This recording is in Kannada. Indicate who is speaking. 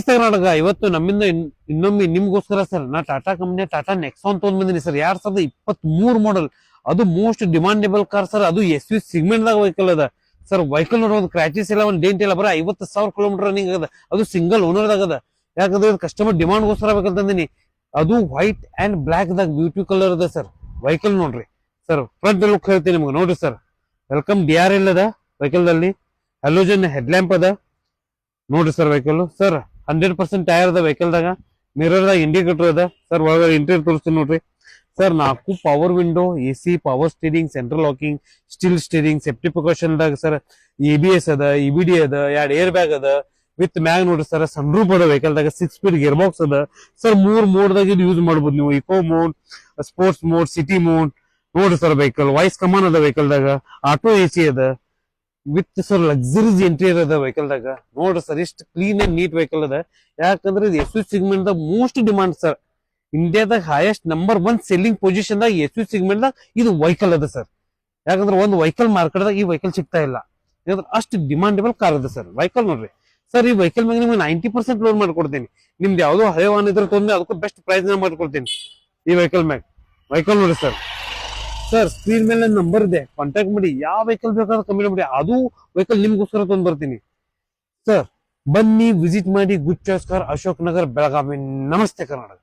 Speaker 1: ನಮಸ್ತೆ ಕರ್ನಾಟಕ. ಇವತ್ತು ನಮ್ಮಿಂದ ಇನ್ನೊಮ್ಮೆ ನಿಮ್ಗೋಸ್ಕರ ಸರ್ ನಾ ಟಾಟಾ ಕಂಪ್ನಿಯ ಟಾಟಾ ನೆಕ್ಸಾನ್ ತಗೊಂಡ್ ಬಂದಿನಿ ಸರ್. 2023 ಮಾಡಲ್. ಅದು ಮೋಸ್ಟ್ ಡಿಮಾಂಡೇಬಲ್ ಕಾರ್ ಸರ್. ಅದು ಎಸ್ ಯು ಸಿಗ್ಮೆಂಟ್ ದಾಗ ವೆಹಿಕಲ್ ಅದ ಸರ್. ವೆಹಿಕಲ್ ನೋಡೋ ಒಂದು ಕ್ರಾಚಸ್ ಇಲ್ಲ, ಒಂದು ಡೆಂಟ್ ಇಲ್ಲ. ಬರೀ 50,000 ಕಿಲೋಮೀಟರ್ ರನ್ನಿಂಗ್ ಅದ. ಅದು ಸಿಂಗಲ್ ಓನರ್ ದಾಗ ಅದ. ಯಾಕಂದ್ರೆ ಕಸ್ಟಮರ್ ಡಿಮಾಂಡ್ ಗೋಸ್ಕರ ಬೇಕಂತಂದಿನಿ. ಅದು ವೈಟ್ ಅಂಡ್ ಬ್ಲಾಕ್ ದಾಗ ಬ್ಯೂಟಿ ಕಲರ್ ಅದ ಸರ್. ವೆಹಿಕಲ್ ನೋಡ್ರಿ ಸರ್. ಫ್ರಂಟ್ ಲುಕ್ ಹೇಳ್ತೀನಿ ನಿಮ್ಗೆ, ನೋಡ್ರಿ ಸರ್. ವೆಲ್ಕಮ್ DRL ಅದ ವೆಹಿಕಲ್ ದಲ್ಲಿ. ಹ್ಯಾಲೋಜನ್ ಹೆಡ್ ಲ್ಯಾಂಪ್ ಅದ ನೋಡ್ರಿ ಸರ್. ವೆಹಿಕಲ್ ಸರ್ 100% ಟೈರ್ ಅದ ವೆಹಿಕಲ್ ದಾಗ. ಮಿರರ್ ದಾಗ ಇಂಡಿಕೇಟರ್ ಅದ ಸರ್. ಒಳಗಡೆ ಇಂಟೀರಿಯರ್ ತೋರಿಸ್ತೀನಿ ನೋಡ್ರಿ sir. 4 power window, AC, power steering, central locking, still steering, safety precaution ದಾಗ ಸರ್. ABS ಅದ, EBD ಅದ, 2 ಏರ್ ಬ್ಯಾಗ್ ಅದ ವಿತ್ ಮ್ಯಾಗ್ ನೋಡ್ರಿ ಸರ್. ಸನ್ರೂಫ್ ಅದ ವೆಹಿಕಲ್ ದಾಗ. 6 ಸ್ಪೀಡ್ ಗೇರ್ ಬಾಕ್ಸ್ ಅದ ಸರ್. 3 ಮೋಡ್ ದಾಗ ಇದು ಯೂಸ್ ಮಾಡಬಹುದು ನೀವು. Eco mode, sports mode, city mode ನೋಡ್ರಿ ಸರ್. ವೆಹಿಕಲ್ ವಾಯ್ಸ್ ಕಮಾನ್ ಅದ ವೆಹಿಕಲ್ ದಾಗ. ಆಟೋ AC ಅದ ವಿತ್ ಸರ್ ಲಕ್ಸುರೀಸ್ ಇಂಟೀರಿಯರ್ ಅದ ವೆಹಿಕಲ್ ದಾಗ. ನೋಡ್ರಿ ಸರ್ ಎಷ್ಟು ಕ್ಲೀನ್ ಅಂಡ್ ನೀಟ್ ವೆಹಿಕಲ್ ಅದ. ಯಾಕಂದ್ರೆ ಇದು ಎಸ್ ಯು ಸಿಗ್ಮೆಂಟ್ ದಾಗ ಮೋಸ್ಟ್ ಡಿಮಾಂಡ್ ಸರ್. ಇಂಡಿಯಾದಾಗ ಹೈಯೆಸ್ಟ್ ನಂಬರ್ 1 ಸೆಲ್ಲಿಂಗ್ ಪೊಸಿಷನ್ ದಾಗ ಎಸ್ ಯು ಸಿಗ್ಮೆಂಟ್ ದಾಗ ಇದು ವೆಹಿಕಲ್ ಅದ ಸರ್. ಯಾಕಂದ್ರೆ ಒಂದು ವೆಹಿಕಲ್ ಮಾರ್ಕೆಟ್ ದಾಗ ಈ ವೆಹಿಕಲ್ ಸಿಗ್ತಾ ಇಲ್ಲ. ಯಾಕಂದ್ರೆ ಅಷ್ಟು ಡಿಮಾಂಡೇಬಲ್ ಕಾರ್ ಅದ ಸರ್. ವೆಹಿಕಲ್ ನೋಡ್ರಿ ಸರ್. ಈ ವೆಹಿಕಲ್ ಮೇಲೆ ನಿಮ್ಗೆ 90% ಲೋನ್ ಮಾಡ್ಕೊಡ್ತೀನಿ. ನಿಮ್ದು ಯಾವ್ದೋ ಹಳೆ ವಾಹನ ಇದ್ರೆ ತೊಂದ್ರೆ ಅದಕ್ಕೂ ಬೆಸ್ಟ್ ಪ್ರೈಸ್ ನ ಮಾಡ್ಕೊಡ್ತೀನಿ ಈ ವೆಹಿಕಲ್ ಮ್ಯಾಗ. ವೆಹಿಕಲ್ ನೋಡಿ ಸರ್. ಸರ್ ಸ್ಕ್ರೀನ್ ಮೇಲೆ ನಂಬರ್ ಇದೆ, ಕಾಂಟ್ಯಾಕ್ಟ್ ಮಾಡಿ. ಯಾವ ವೆಹಿಕಲ್ ಬೇಕಾದ್ರೂ ಕಮ್ಮಿ ಮಾಡಿ. ಅದು ವೆಹಿಕಲ್ ನಿಮ್ಗೋಸ್ಕರ ತಂದು ಬರ್ತೀನಿ ಸರ್. ಬನ್ನಿ, ವಿಸಿಟ್ ಮಾಡಿ. Good choice car, Ashok Nagar, Belagavi. ನಮಸ್ತೆ ಕರ್ನಾಟಕ.